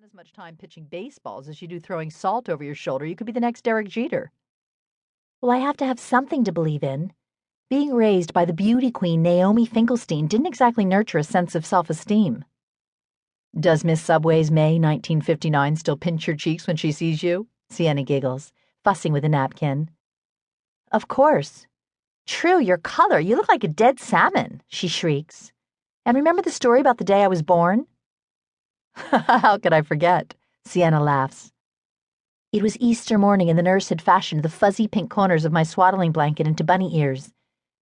as much time pitching baseballs as you do throwing salt over your shoulder. You could be the next Derek Jeter. Well, I have to have something to believe in. Being raised by the beauty queen Naomi Finkelstein didn't exactly nurture a sense of self-esteem. Does Miss Subway's May 1959 still pinch your cheeks when she sees you? Sienna giggles, fussing with a napkin. Of course. True, your color. You look like a dead salmon, she shrieks. And remember the story about the day I was born? How could I forget? Sienna laughs. It was Easter morning and the nurse had fashioned the fuzzy pink corners of my swaddling blanket into bunny ears.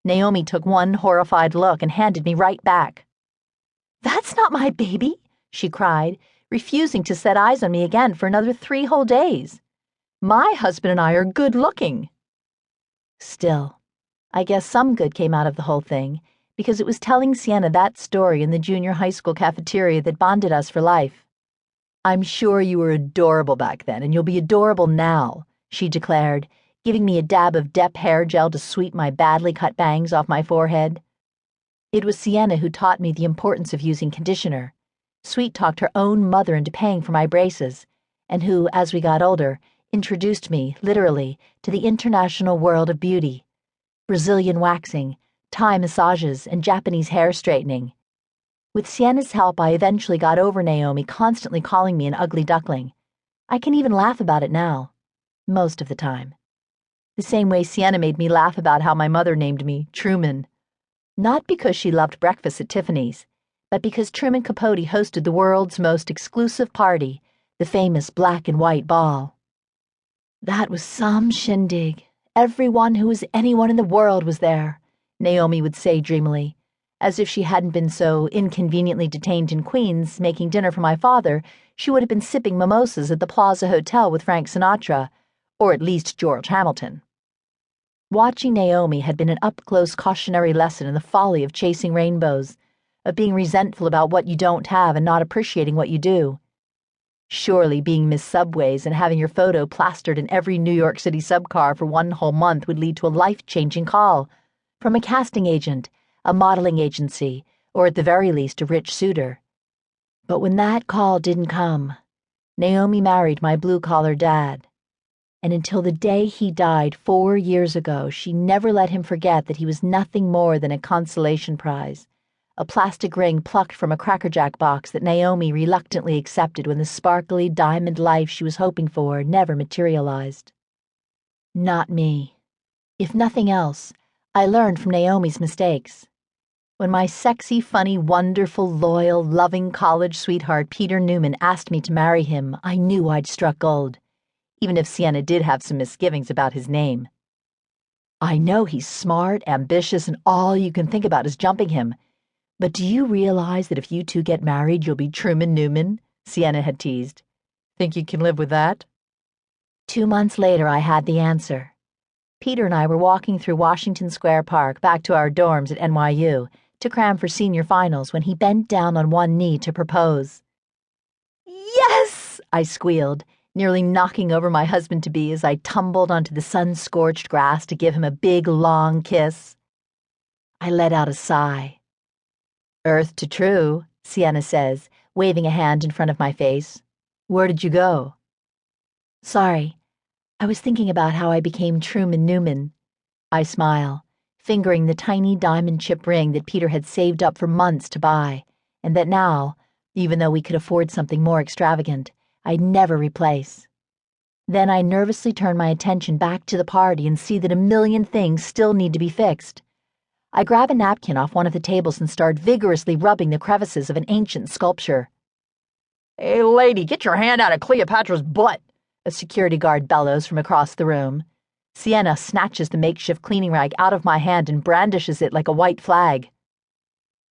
Naomi took one horrified look and handed me right back. That's not my baby, she cried, refusing to set eyes on me again for another 3 whole days. My husband and I are good looking. Still, I guess some good came out of the whole thing, because it was telling Sienna that story in the junior high school cafeteria that bonded us for life. I'm sure you were adorable back then, and you'll be adorable now, she declared, giving me a dab of Depp hair gel to sweep my badly cut bangs off my forehead. It was Sienna who taught me the importance of using conditioner, sweet-talked her own mother into paying for my braces, and who, as we got older, introduced me, literally, to the international world of beauty. Brazilian waxing, Thai massages, and Japanese hair straightening. With Sienna's help, I eventually got over Naomi constantly calling me an ugly duckling. I can even laugh about it now. Most of the time. The same way Sienna made me laugh about how my mother named me Truman. Not because she loved breakfast at Tiffany's, but because Truman Capote hosted the world's most exclusive party, the famous black and white ball. That was some shindig. Everyone who was anyone in the world was there, Naomi would say dreamily. As if she hadn't been so inconveniently detained in Queens making dinner for my father, she would have been sipping mimosas at the Plaza Hotel with Frank Sinatra, or at least George Hamilton. Watching Naomi had been an up-close cautionary lesson in the folly of chasing rainbows, of being resentful about what you don't have and not appreciating what you do. Surely being Miss Subways and having your photo plastered in every New York City subcar for 1 whole month would lead to a life-changing call from a casting agent, a modeling agency, or at the very least a rich suitor. But when that call didn't come, Naomi married my blue-collar dad. And until the day he died 4 years ago, she never let him forget that he was nothing more than a consolation prize, a plastic ring plucked from a Cracker Jack box that Naomi reluctantly accepted when the sparkly diamond life she was hoping for never materialized. Not me. If nothing else, I learned from Naomi's mistakes. When my sexy, funny, wonderful, loyal, loving college sweetheart Peter Newman asked me to marry him, I knew I'd struck gold, even if Sienna did have some misgivings about his name. I know he's smart, ambitious, and all you can think about is jumping him. But do you realize that if you two get married, you'll be Truman Newman? Sienna had teased. Think you can live with that? 2 months later, I had the answer. Peter and I were walking through Washington Square Park back to our dorms at NYU to cram for senior finals when he bent down on one knee to propose. Yes! I squealed, nearly knocking over my husband-to-be as I tumbled onto the sun-scorched grass to give him a big, long kiss. I let out a sigh. Earth to true, Sienna says, waving a hand in front of my face. Where did you go? Sorry, I was thinking about how I became Truman Newman. I smile, fingering the tiny diamond chip ring that Peter had saved up for months to buy, and that now, even though we could afford something more extravagant, I'd never replace. Then I nervously turn my attention back to the party and see that a million things still need to be fixed. I grab a napkin off one of the tables and start vigorously rubbing the crevices of an ancient sculpture. Hey, lady, get your hand out of Cleopatra's butt, a security guard bellows from across the room. Sienna snatches the makeshift cleaning rag out of my hand and brandishes it like a white flag.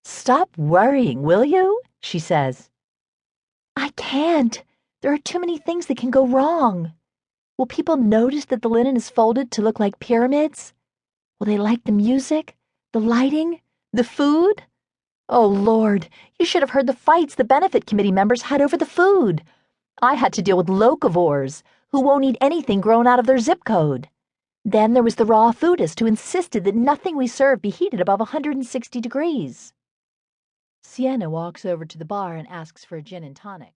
Stop worrying, will you? She says. I can't. There are too many things that can go wrong. Will people notice that the linen is folded to look like pyramids? Will they like the music, the lighting, the food? Oh, Lord, you should have heard the fights the benefit committee members had over the food. I had to deal with locavores who won't eat anything grown out of their zip code. Then there was the raw foodist who insisted that nothing we served be heated above 160 degrees. Sienna walks over to the bar and asks for a gin and tonic.